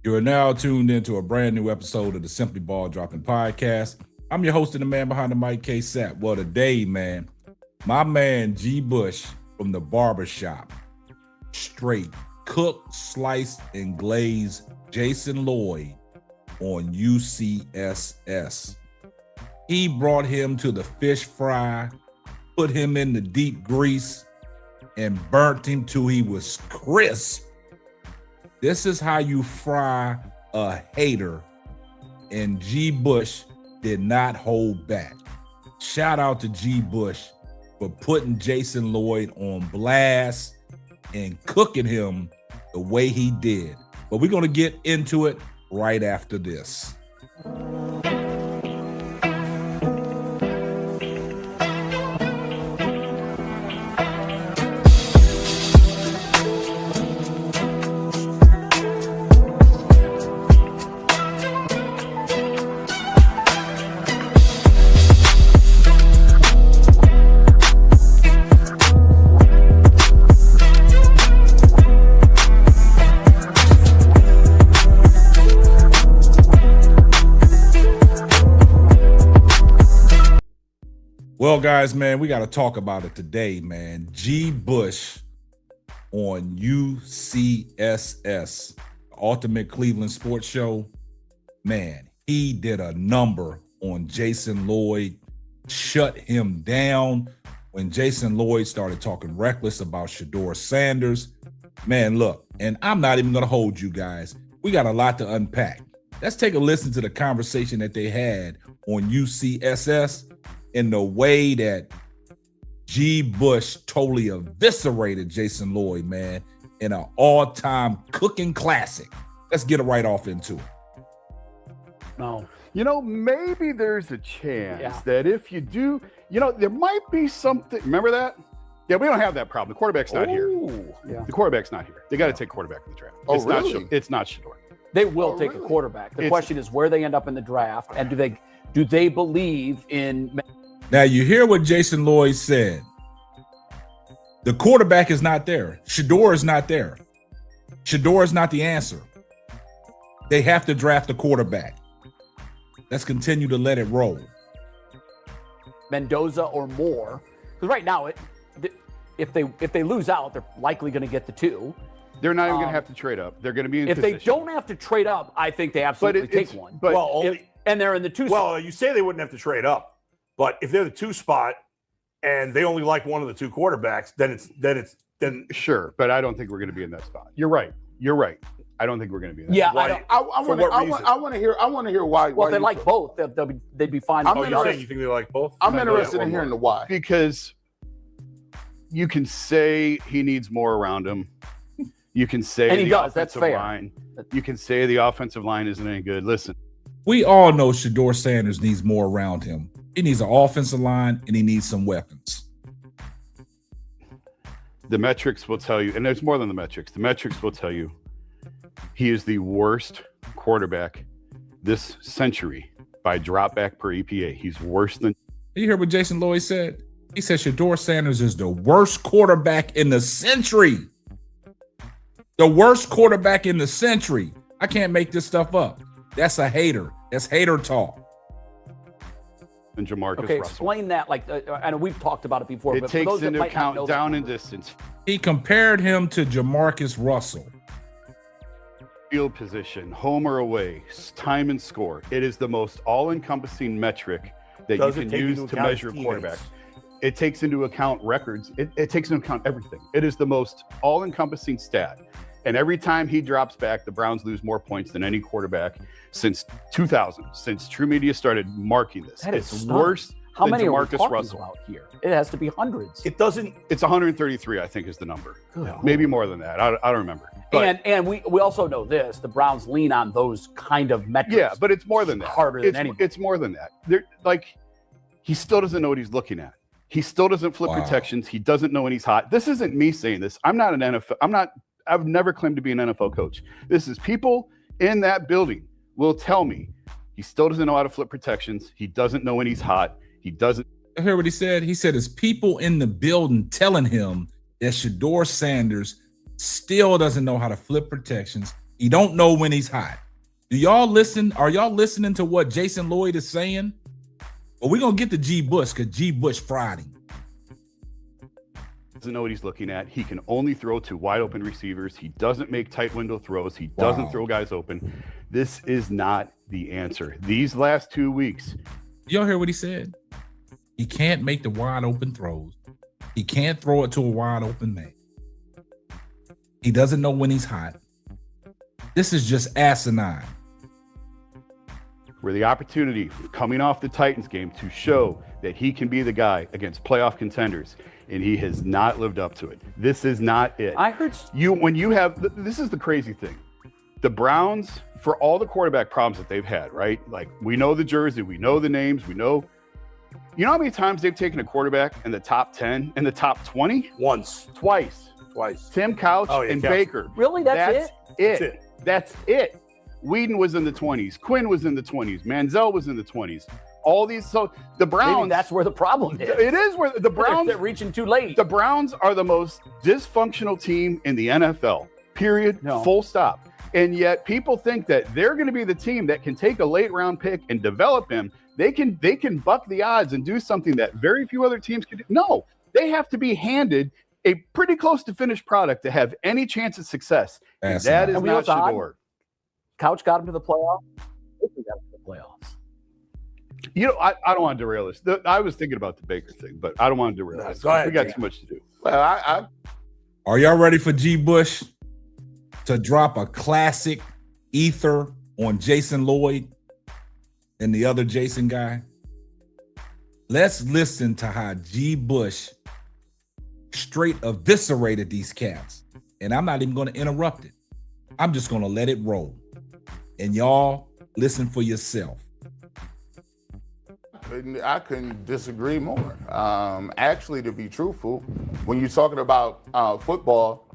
You are now tuned into a brand new episode of the Simply Ball Dropping Podcast. I'm your host and the man behind the mic, K-Sap. Well, today, man, my man GBUSH from the barbershop, straight cooked, sliced, and glazed Jason Lloyd on UCSS. He brought him to the fish fry, put him in the deep grease, and burnt him till he was crisp. This is how you fry a hater, and GBUSH did not hold back. Shout out to GBUSH for putting Jason Lloyd on blast and cooking him the way he did. But we're going to get into it right after this. Well, guys, man, we got to talk about it today, man. GBUSH on UCSS, Ultimate Cleveland Sports Show. Man, he did a number on Jason Lloyd, shut him down when Jason Lloyd started talking reckless about Shedeur Sanders. Man, look, and I'm not even going to hold you guys. We got a lot to unpack. Let's take a listen to the conversation that they had on UCSS. In the way that GBUSH totally eviscerated Jason Lloyd, man, in an all-time cooking classic. Let's get it right off into it. No. You know, maybe there's a chance that if you do, you know, there might be something. Remember that? Yeah, we don't have that problem. The quarterback's not here. Yeah. The quarterback's not here. They got to take quarterback in the draft. Oh, it's really? It's not Shedeur. They will take a quarterback. The question is where they end up in the draft, and do they believe in? Now, you hear what Jason Lloyd said. The quarterback is not there. Shedeur is not there. Shedeur is not the answer. They have to draft a quarterback. Let's continue to let it roll. Mendoza or more, because right now, if they lose out, they're likely going to get the two. They're not even going to have to trade up. They're going to be in If position. they don't have to trade up, I think they absolutely take one. But and they're in the two. Well, you say they wouldn't have to trade up, but if they're the two spot and they only like one of the two quarterbacks, then sure. But I don't think we're going to be in that spot. You're right. I don't think we're going to be in that. Yeah, spot. I want to hear why. Well, why they you like both. They'd be fine. I'm you're interested- saying you think they like both? I'm interested in hearing the why. Because you can say he needs more around him. You can say And he the does. That's offensive fair. line. You can say the offensive line isn't any good. Listen, We all know Shedeur Sanders needs more around him. He needs an offensive line, and he needs some weapons. the metrics will tell you, and there's more than the metrics. The metrics will tell you he is the worst quarterback this century by dropback per EPA. He's worse than. You hear what Jason Lloyd said? He said Shedeur Sanders is the worst quarterback in the century. The worst quarterback in the century. I can't make this stuff up. That's a hater. That's hater talk. And Jamarcus Okay, Russell. Explain that. Like, I know we've talked about it before. It but for takes those that into might not know account down that, and distance, He compared him to Jamarcus Russell. field position, home or away, time and score. It is the most all-encompassing metric that Does you it can take use into to account measure a his quarterback. teammates? It takes into account records. It takes into account everything. It is the most all-encompassing stat. And every time he drops back, the Browns lose more points than any quarterback since 2000, since True Media started marking this. That is It's stunning. worse how than many are we Jamarcus talking Russell. about here? It has to be hundreds. It doesn't. It's 133, I think, is the number. Good Maybe more than that. I don't remember. But, and we also know this: the Browns lean on those kind of metrics. yeah, but it's more than that. Harder than anyone. It's more than that. He still doesn't know what he's looking at. He still doesn't flip protections. He doesn't know when he's hot. This isn't me saying this. I'm not an NFL. I've never claimed to be an NFL coach. This is people in that building will tell me he still doesn't know how to flip protections. He doesn't know when he's hot. He doesn't. I heard what he said. He said it's people in the building telling him that Shedeur Sanders still doesn't know how to flip protections. He don't know when he's hot. Do y'all listen? Are y'all listening to what Jason Lloyd is saying? Well, we're going to get to GBUSH because GBUSH fried him. Doesn't know what he's looking at. He can only throw to wide open receivers. He doesn't make tight window throws. He doesn't throw guys open. This is not the answer. These last 2 weeks. Y'all hear what he said? He can't make the wide open throws. He can't throw it to a wide open man. He doesn't know when he's hot. This is just asinine. Where the opportunity coming off the Titans game to show that he can be the guy against playoff contenders, and he has not lived up to it. This is not it. I heard this is the crazy thing. The Browns, for all the quarterback problems that they've had, right? Like, we know the jersey, we know the names, we know. You know how many times they've taken a quarterback in the top 10, in the top 20? Once. Twice. Tim Couch and Couch. Baker. Really? That's it? That's it. Whedon was in the 20s. Quinn was in the 20s. Manziel was in the 20s. All these, so the Browns. Maybe that's where the problem is. It is where the Browns. They're reaching too late. The Browns are the most dysfunctional team in the NFL. Period. No. Full stop. And yet people think that they're going to be the team that can take a late round pick and develop him. They can buck the odds and do something that very few other teams can do. No, they have to be handed a pretty close to finished product to have any chance of success. And that is not Shedeur. Couch got him to the playoffs. Got him to the playoffs. You know, I don't want to derail this. I was thinking about the Baker thing, but I don't want to derail this. Go ahead, we got too much to do. Well, Are y'all ready for GBUSH to drop a classic ether on Jason Lloyd and the other Jason guy? Let's listen to how GBUSH straight eviscerated these cats. And I'm not even going to interrupt it. I'm just going to let it roll. And y'all listen for yourself. I couldn't disagree more. Actually, to be truthful, when you're talking about football,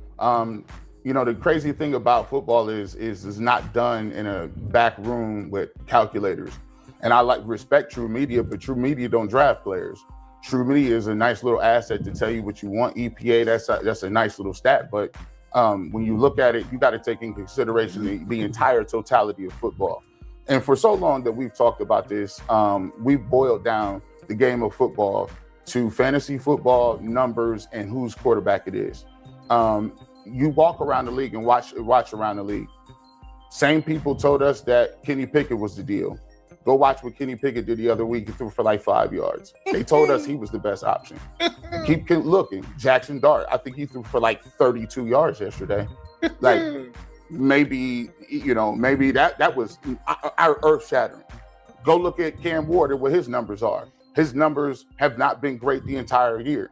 you know, the crazy thing about football is it's not done in a back room with calculators. And I respect True Media, but True Media don't draft players. True Media is a nice little asset to tell you what you want. EPA, that's a nice little stat, but when you look at it, you got to take in consideration the entire totality of football. And for so long that we've talked about this, we've boiled down the game of football to fantasy football, numbers, and whose quarterback it is. You walk around the league and watch around the league. Same people told us that Kenny Pickett was the deal. Go watch what Kenny Pickett did the other week. He threw for like 5 yards. They told us he was the best option. Keep looking. Jackson Dart, I think he threw for like 32 yards yesterday. Like maybe that was earth-shattering. Go look at Cam Ward and what his numbers are. His numbers have not been great the entire year.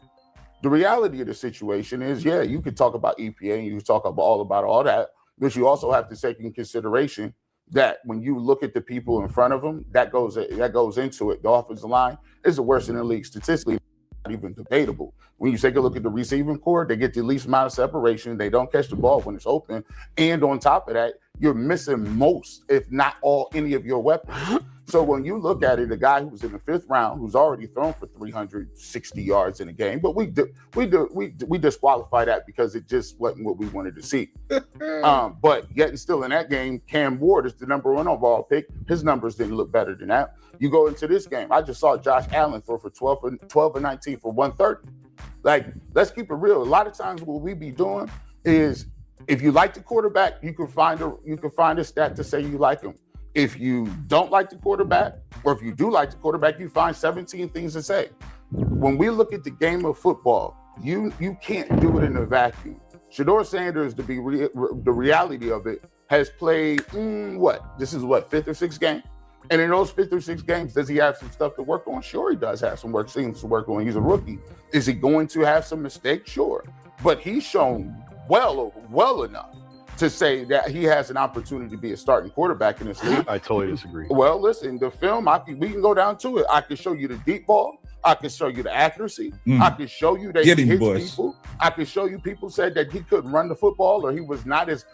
The reality of the situation is, yeah, you could talk about EPA and you can talk about all that, but you also have to take in consideration that when you look at the people in front of them, that goes into it. The offensive line is the worst in the league statistically, not even debatable. When you take a look at the receiving core, they get the least amount of separation. They don't catch the ball when it's open. And on top of that, you're missing most, if not all, any of your weapons. So when you look at it, a guy who was in the 5th round, who's already thrown for 360 yards in a game, but we disqualify that because it just wasn't what we wanted to see. But yet and still in that game, Cam Ward is the number 1 overall pick. His numbers didn't look better than that. You go into this game, I just saw Josh Allen throw for 12 and 19 for 130. Like, let's keep it real. A lot of times what we be doing is, if you like the quarterback, you can find a stat to say you like him. If you don't like the quarterback, or if you do like the quarterback, you find 17 things to say. When we look at the game of football, you can't do it in a vacuum. Shedeur Sanders, the reality of it, has played this is 5th or 6th game? And in those 5th or 6th games, does he have some stuff to work on? Sure, he does have some things to work on. He's a rookie. Is he going to have some mistakes? Sure. But he's shown well enough to say that he has an opportunity to be a starting quarterback in this league. I totally disagree. Well, listen, the film, we can go down to it. I can show you the deep ball. I can show you the accuracy. I can show you that he hits people. I can show you people said that he couldn't run the football or he was not as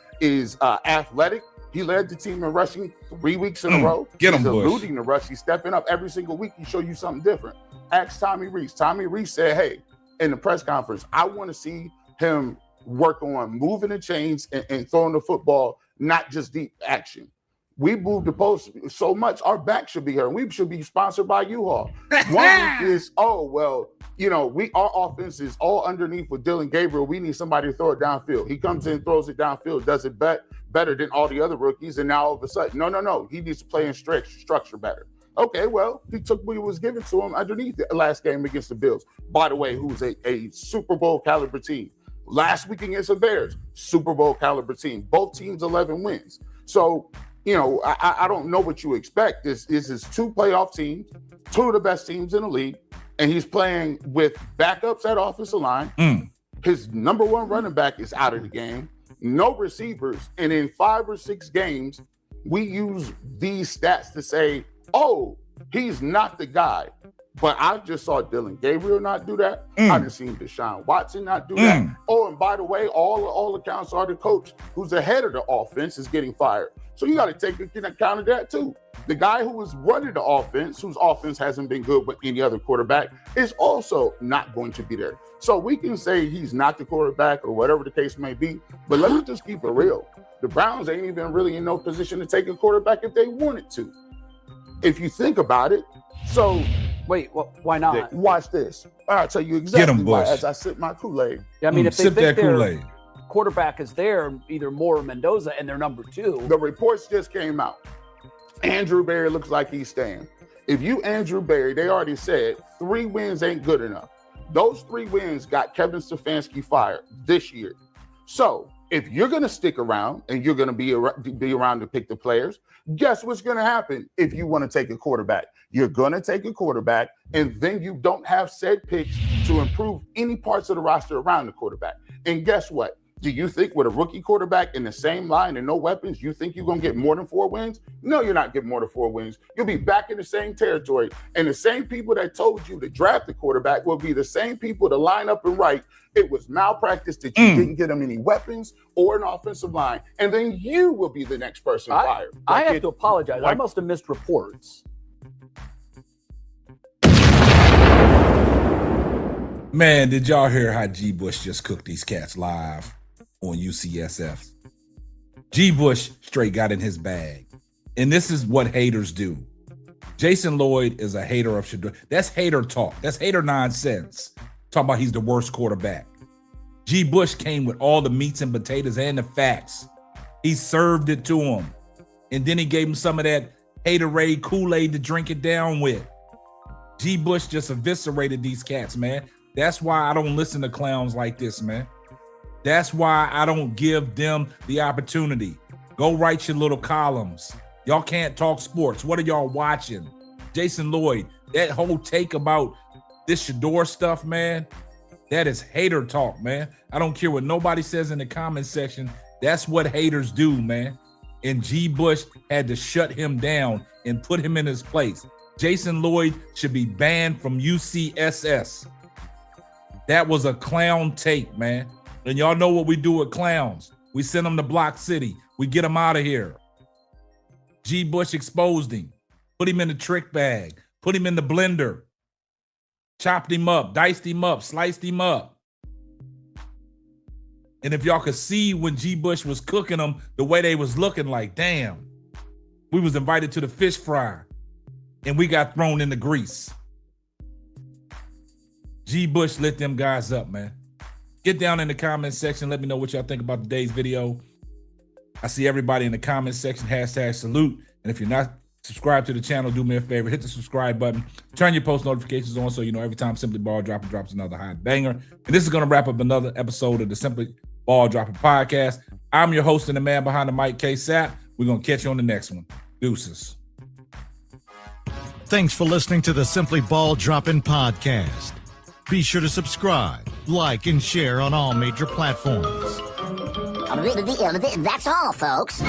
athletic. He led the team in rushing 3 weeks in a row. He's eluding the rush. He's stepping up every single week. He show you something different. Ask Tommy Rees. Tommy Rees said, hey, in the press conference, I want to see him work on moving the chains and throwing the football not just deep action. We moved the post so much, our back should be hurt. We should be sponsored by U-Haul. One week is, our offense is all underneath with Dylan Gabriel. We need somebody to throw it downfield. He comes in, throws it downfield, does it better than all the other rookies, and now all of a sudden, no, he needs to play in structure better. Okay, well, he took what was given to him underneath the last game against the Bills. By the way, who's a Super Bowl caliber team. Last week against the Bears, Super Bowl caliber team. Both teams 11 wins. So, I don't know what you expect. This is 2 playoff teams, 2 of the best teams in the league, and he's playing with backups at offensive line. His number 1 running back is out of the game, no receivers, and in 5 or 6 games, we use these stats to say, oh, he's not the guy. But I just saw Dylan Gabriel not do that. I just seen Deshaun Watson not do that. Oh, and by the way, all accounts are the coach who's ahead of the offense is getting fired. So you got to take account of that too. The guy who was running the offense, whose offense hasn't been good with any other quarterback, is also not going to be there. So we can say he's not the quarterback or whatever the case may be, but let me just keep it real. The Browns ain't even really in no position to take a quarterback if they wanted to. If you think about it. So wait, why not? Watch this. I'll tell you exactly why as I sip my Kool-Aid. Yeah, I mean, if they sip think that Kool-Aid. Quarterback is there, either Moore or Mendoza, and they're number 2. The reports just came out. Andrew Berry looks like he's staying. If you Andrew Berry, they already said 3 wins ain't good enough. Those 3 wins got Kevin Stefanski fired this year. So if you're going to stick around and you're going to be around to pick the players, guess what's going to happen if you want to take a quarterback? You're going to take a quarterback, and then you don't have said picks to improve any parts of the roster around the quarterback. And guess what? Do you think with a rookie quarterback in the same line and no weapons, you think you're going to get more than 4 wins? No, you're not getting more than 4 wins. You'll be back in the same territory. And the same people that told you to draft the quarterback will be the same people to line up and write it was malpractice that you didn't get him any weapons or an offensive line. And then you will be the next person fired. I have to apologize. I must have missed reports. Man, did y'all hear how GBUSH just cooked these cats live on UCSF? GBUSH straight got in his bag. And this is what haters do. Jason Lloyd is a hater of Shedeur. That's hater talk. That's hater nonsense. Talking about he's the worst quarterback. GBUSH came with all the meats and potatoes and the facts. He served it to him. And then he gave him some of that haterade Kool-Aid to drink it down with. GBUSH just eviscerated these cats, man. That's why I don't listen to clowns like this, man. That's why I don't give them the opportunity. Go write your little columns. Y'all can't talk sports. What are y'all watching? Jason Lloyd, that whole take about this Shedeur stuff, man, that is hater talk, man. I don't care what nobody says in the comment section. That's what haters do, man. And GBUSH had to shut him down and put him in his place. Jason Lloyd should be banned from UCSS. That was a clown take, man. And y'all know what we do with clowns. We send them to Block City. We get them out of here. GBUSH exposed him. Put him in the trick bag. Put him in the blender. Chopped him up, diced him up, sliced him up. And if y'all could see when GBUSH was cooking them, the way they was looking like, damn, we was invited to the fish fry and we got thrown in the grease. GBUSH lit them guys up, man. Get down in the comment section. Let me know what y'all think about today's video. I see everybody in the comment section, #salute. And if you're not subscribed to the channel, do me a favor, hit the subscribe button, turn your post notifications on so you know every time Simply Ball Dropping drops another hot banger. And this is going to wrap up another episode of the Simply Ball Dropping podcast. I'm your host and the man behind the mic, K-Sap. We're going to catch you on the next one. Deuces. Thanks for listening to the Simply Ball Dropping podcast. Be sure to subscribe, like, and share on all major platforms. That's all, folks.